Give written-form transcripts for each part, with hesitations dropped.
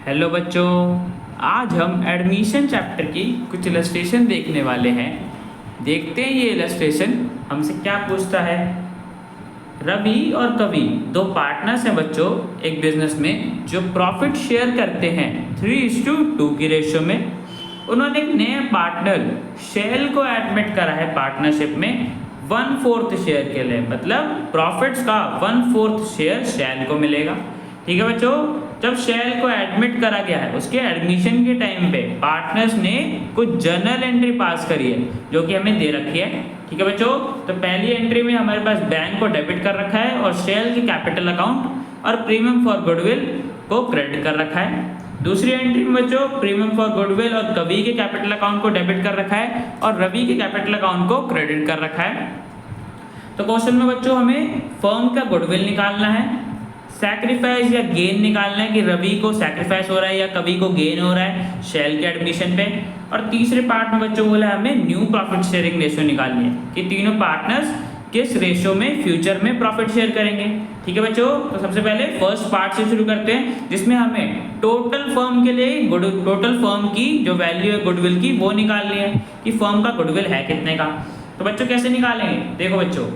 Hello बच्चों, आज हम एडमिशन चैप्टर की कुछ इलस्ट्रेशन देखने वाले हैं। देखते हैं ये इलस्ट्रेशन हमसे क्या पूछता है। रवि और कवि दो पार्टनर्स हैं बच्चों एक बिजनेस में, जो प्रॉफिट शेयर करते हैं 3:2 की रेशियो में। उन्होंने एक नया पार्टनर शैल को एडमिट करा है पार्टनरशिप में 1/4 शेयर के लिए, मतलब प्रॉफिट्स का 1/4 शेयर शैल को मिलेगा। ठीक है बच्चों, जब शैल को एडमिट करा गया है उसके एडमिशन के टाइम पे पार्टनर्स ने कुछ जर्नल एंट्री पास करी है जो कि हमें दे रखी है। ठीक है बच्चों, तो पहली एंट्री में हमारे पास बैंक को डेबिट कर रखा है और शैल के कैपिटल अकाउंट और प्रीमियम फॉर गुडविल को क्रेडिट कर रखा है। दूसरी एंट्री में बच्चों प्रीमियम फॉर गुडविल और कवि के कैपिटल अकाउंट को डेबिट कर रखा है और रवि के कैपिटल अकाउंट को क्रेडिट कर रखा है। तो क्वेश्चन में बच्चों हमें फर्म का गुडविल निकालना है, सैक्रिफाइस या गेन निकालना है कि रवि को सैक्रिफाइस हो रहा है या कवि को गेन हो रहा है शैल के एडमिशन पे। और तीसरे पार्ट में बच्चों बोला है हमें न्यू प्रॉफिट शेयरिंग रेशियो निकालनी है कि तीनों पार्टनर्स किस रेशियो में फ्यूचर में प्रॉफिट शेयर करेंगे। ठीक है बच्चों, तो सबसे पहले फर्स्ट पार्ट से शुरू करते हैं जिसमें हमें टोटल फर्म के लिए टोटल फर्म की जो वैल्यू है गुडविल की वो निकालनी है कि फर्म का गुडविल है कितने का। तो बच्चों कैसे निकालेंगे, देखो बच्चों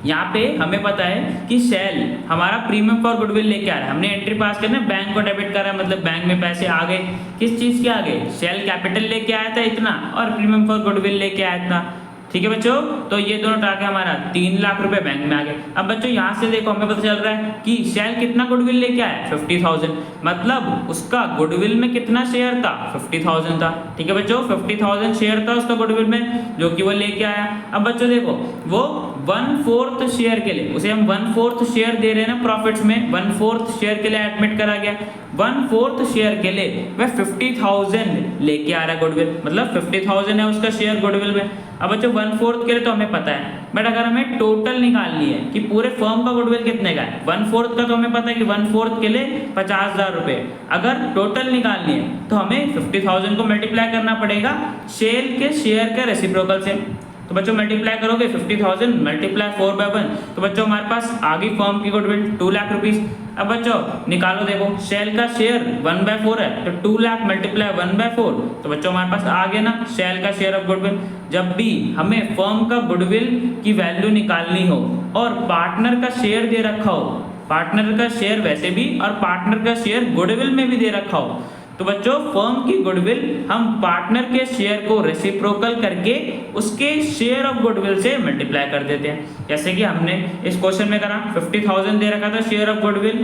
यहाँ पे हमें पता है कि शैल हमारा प्रीमियम फॉर गुडविल लेके आ रहा है। हमने एंट्री पास करना है, बैंक को डेबिट करा है, मतलब बैंक में पैसे आ गए। किस चीज़ के आ गए, शैल कैपिटल लेके आया था इतना और प्रीमियम फॉर गुडविल लेके आया था। ठीक है बच्चों, तो ये दोनों टाके हमारा 3 लाख रुपए बैंक में आ गए। अब बच्चों यहाँ से देखो हमें पता चल रहा है कि शैल कितना गुडविल लेके आया 50,000, मतलब उसका गुडविल में कितना शेयर था 50,000 था। ठीक है बच्चों, 50,000 शेयर था उसका गुडविल में जो कि वो लेके आया। अब बच्चों देखो वो 1/4 शेयर के लिए, उसे हम 1/4 शेयर दे रहे हैं ना प्रॉफिट्स में, 1/4 शेयर के लिए एडमिट करा गया। 1/4 शेयर के लिए वह 50,000 लेके आ रहा है गुडविल, मतलब 50,000 है उसका शेयर गुडविल में। अब बच्चों 1/4 के लिए तो हमें पता है, बट अगर हमें टोटल निकालनी है कि पूरे फर्म का गुडविल कितने का है, 1/4 का तो हमें पता है कि 1/4 के लिए 50,000 रुपये। अगर टोटल निकालनी है तो हमें 50,000 को मल्टीप्लाई करना पड़ेगा शैल के शेयर के रेसिप्रोकल से। तो बच्चों मल्टीप्लाई करोगे 50,000 मल्टीप्लाई 4/1, तो बच्चों हमारे पास आ गई फर्म की गुडविल 2 लाख रुपीस। अब बच्चों निकालो, देखो शैल का शेयर 1/4 है तो 2 लाख मल्टीप्लाई 1/4, तो बच्चों हमारे पास आ गया ना शैल का शेयर ऑफ गुडविल। जब भी हमें फर्म का गुडविल की वैल्यू निकालनी हो और पार्टनर का शेयर दे रखा हो, पार्टनर का शेयर वैसे भी और पार्टनर का शेयर गुडविल में भी दे रखा हो, तो बच्चों फर्म की गुडविल हम पार्टनर के शेयर को रेसिप्रोकल करके उसके शेयर ऑफ गुडविल से मल्टीप्लाई कर देते हैं। जैसे कि हमने इस क्वेश्चन में करा 50,000 दे रखा था शेयर ऑफ गुडविल,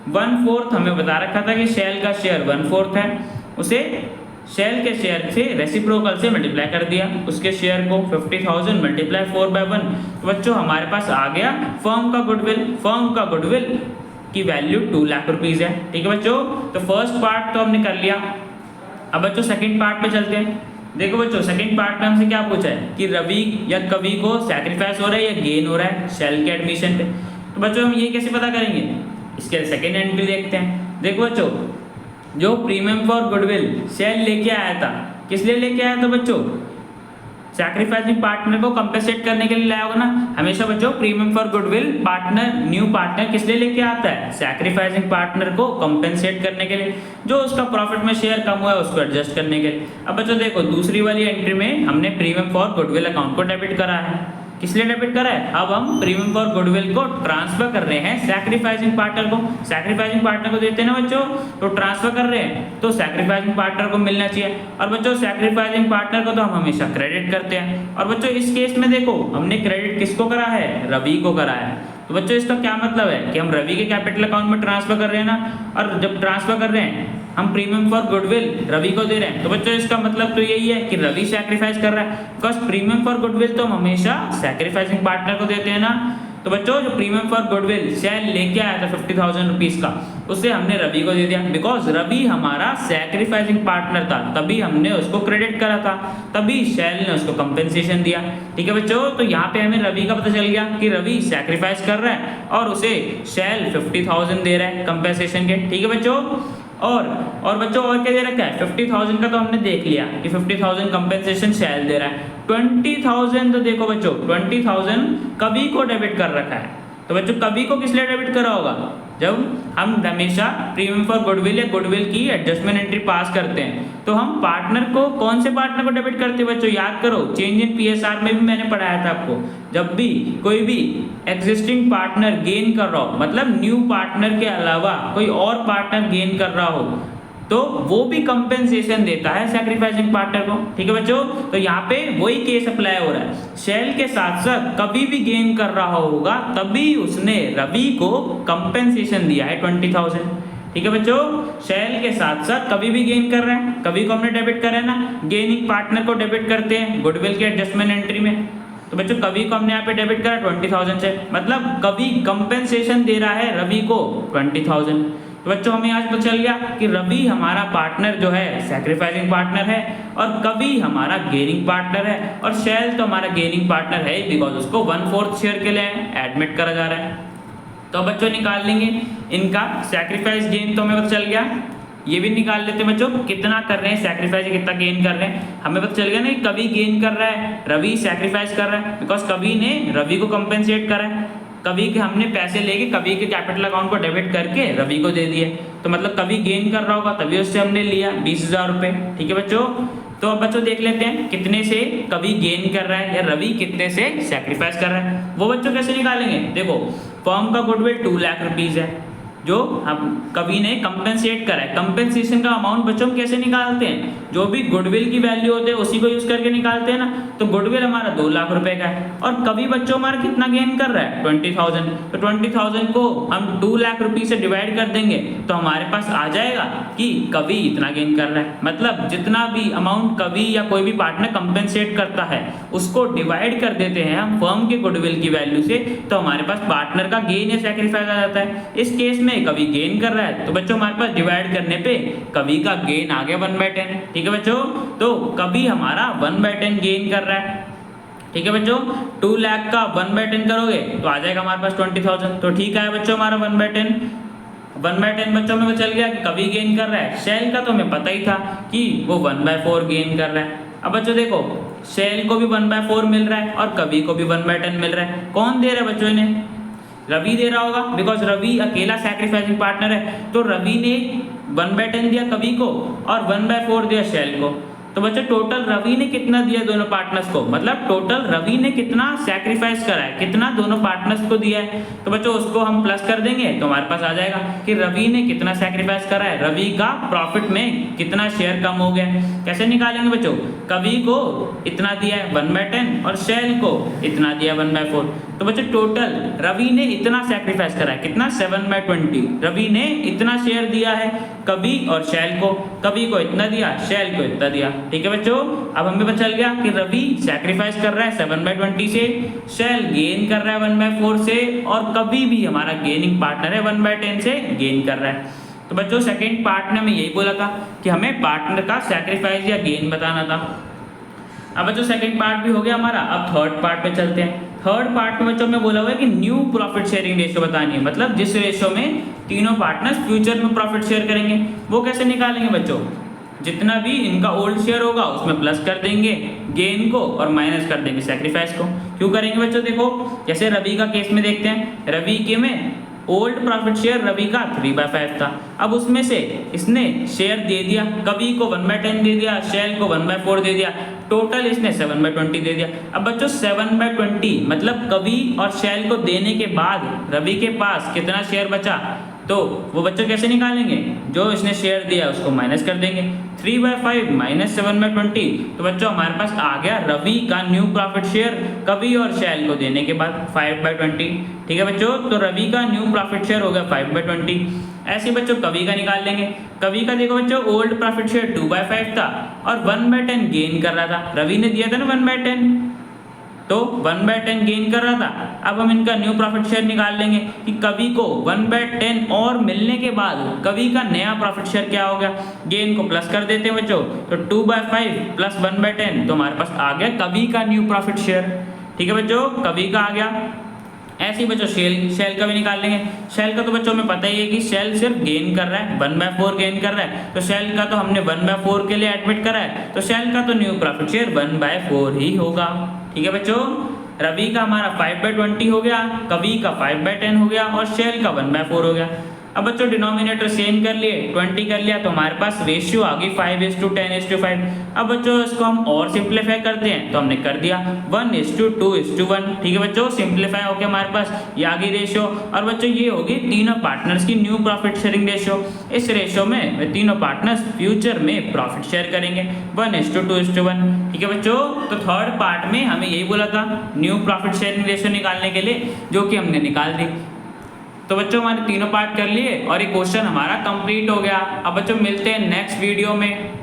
1/4 हमें बता रखा था कि शैल का शेयर 1/4 है, उसे शैल के शेयर से रेसिप्रोकल से मल्टीप्लाई कर दिया उसके शेयर को 50,000 मल्टीप्लाई 4/1, तो बच्चों हमारे पास आ गया फर्म का गुडविल। फर्म का गुडविल की वैल्यू 2 लाख रुपीस है। ठीक है बच्चों, तो फर्स्ट पार्ट तो हमने कर लिया। अब बच्चों सेकंड पार्ट पे चलते हैं। देखो बच्चों सेकंड पार्ट में हमसे क्या पूछा है कि रवि या कवि को सैक्रिफाइस हो रहा है या गेन हो रहा है शैल के एडमिशन पे। तो बच्चों हम ये कैसे पता करेंगे, इसके सेकंड एंट्री देखते हैं। देखो बच्चों जो प्रीमियम फॉर गुडविल शैल लेके आया था, किस लिए लेके आया था बच्चों, सैक्रिफाइसिंग पार्टनर को कंपेंसेट करने के लिए लाया होगा ना। हमेशा बच्चों premium for goodwill partner new partner किस लिए लेके आता है, सैक्रिफाइसिंग पार्टनर को कंपेंसेट करने के लिए, जो उसका प्रॉफिट में शेयर कम हुआ है उसको एडजस्ट करने के लिए। अब बच्चों देखो दूसरी वाली एंट्री में हमने प्रीमियम फॉर गुडविल अकाउंट को डेबिट करा है। किस लिए डेबिट करा है, अब हम प्रीमियम फॉर गुडविल को ट्रांसफर कर रहे हैं सैक्रिफाइसिंग पार्टनर को। सैक्रिफाइसिंग पार्टनर को देते हैं ना बच्चों, तो ट्रांसफर कर रहे हैं तो सैक्रिफाइसिंग पार्टनर को मिलना चाहिए। और बच्चों सैक्रिफाइसिंग पार्टनर को तो हम हमेशा क्रेडिट करते हैं। और बच्चों इस केस में देखो हमने क्रेडिट किसको करा है, रवि को करा है। तो बच्चों इसका क्या मतलब है कि हम रवि के कैपिटल अकाउंट में ट्रांसफर कर रहे हैं ना, और जब ट्रांसफर कर रहे हैं हम प्रीमियम फॉर गुडविल रवि को दे रहे हैं, तो बच्चों इसका मतलब तो यही है कि रवि सैक्रिफाइस कर रहा है, बिकॉज प्रीमियम फॉर गुडविल तो हम हमेशा सैक्रिफाइसिंग पार्टनर को देते हैं ना। तो बच्चों जो प्रीमियम फॉर गुडविल शैल लेके आया था 50,000 रुपीज का, उसे हमने रवि को दे दिया, बिकॉज रवि हमारा सैक्रिफाइसिंग पार्टनर था, तभी हमने उसको क्रेडिट करा था, तभी शैल ने उसको कंपेंसेशन दिया। ठीक है बच्चों, तो यहाँ पे हमें रवि का पता चल गया कि रवि सैक्रिफाइस कर रहा है और उसे शैल 50,000 दे रहा है कंपेंसेशन के। ठीक है बच्चों, और बच्चों और क्या दे रखा है, 50,000 का तो हमने देख लिया कि 50,000 कंपेंसेशन शैल दे रहा है। 20,000 तो देखो बच्चों 20,000 कवि को डेबिट कर रखा है। तो बच्चों कवि को किस लिए डेबिट करा होगा, जब हम हमेशा प्रीमियम फॉर गुडविल या गुडविल की एडजस्टमेंट एंट्री पास करते हैं तो हम पार्टनर को, कौन से पार्टनर को डेबिट करते हैं बच्चों, याद करो, चेंज इन पीएसआर में भी मैंने पढ़ाया था आपको। जब भी कोई भी एग्जिस्टिंग पार्टनर गेन कर रहा हो, मतलब न्यू पार्टनर के अलावा कोई और पार्टनर गेन कर रहा हो, तो वो भी कंपेंसेशन देता है सैक्रिफाइसिंग पार्टनर को। ठीक है बच्चों, तो यहाँ पे वही केस अप्लाई हो रहा है। शेल के साथ साथ कभी भी गेन कर रहा होगा तभी उसने रवि को कंपेंसेशन दिया है 20,000। ठीक है बच्चों, शेल के साथ साथ कभी भी गेन कर रहे हैं, कभी को हमने डेबिट करा है ना, गेनिंग पार्टनर को डेबिट करते हैं गुडविल के एडजस्टमेंट एंट्री में। तो बच्चों कभी को हमने यहाँ पे डेबिट करा 20,000 से, मतलब कभी कंपेंसेशन दे रहा है रवि को 20,000। तो बच्चों हमें आज पता चल गया कि रवि हमारा पार्टनर जो है सैक्रिफाइसिंग पार्टनर है और कभी हमारा गेनिंग पार्टनर है, और शेल तो हमारा गेनिंग पार्टनर है बिकॉज उसको 1/4 शेयर के लिए एडमिट करा जा रहा है। तो बच्चों निकाल लेंगे इनका सैक्रिफाइस गेन, तो हमें पता चल गया। ये भी निकाल लेते हैं बच्चों, कितना कर रहे हैं सैक्रिफाइस, कितना गेन कर रहे हैं। हमें पता चल गया ना, कभी गेन कर रहा है रवि सैक्रिफाइस कर रहा है बिकॉज कभी ने रवि को कंपेंसेट करा है, कभी के हमने पैसे लेके कभी के कैपिटल अकाउंट को डेबिट करके रवि को दे दिए, तो मतलब कभी गेन कर रहा होगा तभी उससे हमने लिया 20,000 रुपये। ठीक है बच्चों, तो अब बच्चों देख लेते हैं कितने से कभी गेन कर रहा है या रवि कितने से सैक्रिफाइस कर रहा है। वो बच्चों कैसे निकालेंगे, देखो फर्म का गुडविल 2 लाख रुपीज़ है जो हम कभी ने कंपेंसेट करा है। कंपेंसेशन का अमाउंट बच्चों हम कैसे निकालते हैं, जो भी गुडविल की वैल्यू होते हैं उसी को यूज करके निकालते हैं ना। तो गुडविल हमारा 2 लाख रुपए का है और कभी बच्चों हमारा कितना गेन कर रहा है 20,000, तो 20,000 को हम 2 लाख रुपये से डिवाइड कर देंगे तो हमारे पास आ जाएगा कि कभी इतना गेन कर रहा है। मतलब जितना भी अमाउंट कभी या कोई भी पार्टनर कंपेंसेट करता है उसको डिवाइड कर देते हैं हम फर्म के गुडविल की वैल्यू से, तो हमारे पास पार्टनर का गेन या सैक्रिफाइस आ जाता है। इस केस में कभी गेन कर रहा है तो बच्चों हमारे पास डिवाइड करने पे कभी का गेन आ गया 1/10। ठीक है बच्चों, तो कभी हमारा 1/10 गेन कर रहा है। ठीक है बच्चों, 2 लाख का 1/10 करोगे तो आ जाएगा हमारे पास 20,000। तो ठीक है बच्चों, हमारा 1/10 बच्चों में चल गया कि कभी गेन कर रहा है। शेल का तो हमें पता ही था कि वो 1/4 गेन कर रहा है। अब बच्चों देखो, शेल को भी 1/4 मिल रहा है और कभी को भी 1/10 मिल रहा है। कौन दे रहा है बच्चों इन्हें, रवि दे रहा होगा बिकॉज रवि अकेला सैक्रिफाइसिंग पार्टनर है। तो रवि ने 1/10 दिया कभी को और 1/4 दिया शेल को। तो बच्चों टोटल रवि ने कितना दिया दोनों पार्टनर्स को, मतलब टोटल रवि ने कितना सैक्रिफाइस करा है, कितना दोनों पार्टनर्स को दिया है। तो बच्चों उसको हम प्लस कर देंगे तो हमारे पास आ जाएगा कि रवि ने कितना सैक्रिफाइस करा है, रवि का प्रॉफिट में कितना शेयर कम हो गया। कैसे निकालेंगे बच्चों, कभी को इतना दिया है 1/10 और शेल को इतना दिया 1/4। तो बच्चों टोटल रवि ने इतना सैक्रिफाइस करा है, कितना 7/20। रवि ने इतना शेयर दिया है कभी और शेल को, कभी को इतना दिया शेल को इतना दिया। ठीक है बच्चों, अब हमें पता चल गया कि रवि सैक्रिफाइस कर रहा है 7/20 से, शेल गेन कर रहा है 1/4 से और कभी भी हमारा गेनिंग पार्टनर है 1/10 से गेन कर रहा है। तो बच्चों सेकंड पार्ट में यही बोला था कि हमें पार्टनर का सैक्रिफाइस या गेन बताना था। अब बच्चों सेकंड पार्ट भी हो गया हमारा, अब थर्ड पार्ट पे चलते हैं। थर्ड पार्ट में बच्चों में बोला हुआ है कि न्यू प्रॉफिट शेयरिंग रेशियो बतानी है, मतलब जिस रेशियो में तीनों पार्टनर्स फ्यूचर में प्रॉफिट शेयर करेंगे। वो कैसे निकालेंगे बच्चों, जितना भी इनका ओल्ड शेयर होगा उसमें प्लस कर देंगे गेन को और माइनस कर देंगे सैक्रिफाइस को। क्यों करेंगे बच्चों, देखो जैसे रवि का केस में देखते हैं, रवि के में ओल्ड प्रॉफिट शेयर रवि का 3/5 था। अब उसमें से इसने शेयर दे दिया, कभी को 1/10 दे दिया, शेल को 1/4 दे दिया, टोटल इसने 7/20 दे दिया। अब बच्चों 7/20 मतलब कभी और शेल को देने के बाद रवि के पास कितना शेयर बचा, तो वो बच्चों कैसे निकालेंगे, जो इसने शेयर दिया उसको माइनस कर देंगे। 3/5 माइनस 7/20, तो बच्चों हमारे पास आ गया रवि का न्यू प्रॉफिट शेयर कभी और शेल को देने के बाद 5/20। ठीक है बच्चों, तो रवि का न्यू प्रॉफिट शेयर हो गया 5/20। ऐसे बच्चों कभी का निकाल लेंगे। कभी का देखो बच्चों ओल्ड प्रॉफिट शेयर 2/5 था और 1/10 गेन कर रहा था, रवि ने दिया था ना 1/10, तो 1/10 गेन कर रहा था। अब हम इनका न्यू प्रॉफिट शेयर निकाल लेंगे कि कभी को 1/10 और मिलने के बाद कभी का नया प्रॉफिट शेयर क्या हो गया, गेन को प्लस कर देते हैं बच्चों, तो 2/5 प्लस 1/10 तो हमारे पास आ गया कभी का न्यू प्रॉफिट शेयर। ठीक है बच्चों, कभी का आ गया। ऐसे ही बच्चों शेल का भी निकाल लेंगे। शेल का तो बच्चों में पता ही है कि शेल सिर्फ गेन कर रहा है, 1/4 गेन कर रहा है, तो शेल का तो हमने 1/4 के लिए एडमिट करा है, तो शेल का तो न्यू प्रॉफिट शेयर 1/4 ही होगा। ठीक है बच्चों, रवि का हमारा 5/20 हो गया, कवि का 5/10 हो गया और शैल का 1/4 हो गया। अब बच्चों डिनोमिनेटर सेम कर लिए, 20 कर लिया तो हमारे पास रेशियो आ गई 5:10:5। अब बच्चों इसको हम और सिंप्लीफाई करते हैं तो हमने कर दिया 1:2:1। ठीक है बच्चों, सिंप्लीफाई होकर हमारे पास ये आ गई रेशियो। और बच्चों ये होगी तीनों पार्टनर्स की न्यू प्रॉफिट शेयरिंग रेशियो। इस रेशियो में तीनों पार्टनर्स फ्यूचर में प्रॉफिट शेयर करेंगे 1:2:1। ठीक है बच्चों, तो थर्ड पार्ट में हमें यही बोला था न्यू प्रॉफिट शेयरिंग रेशियो निकालने के लिए, जो कि हमने निकाल दी। तो बच्चों हमारे तीनों पार्ट कर लिए और ये क्वेश्चन हमारा कंप्लीट हो गया। अब बच्चों मिलते हैं नेक्स्ट वीडियो में।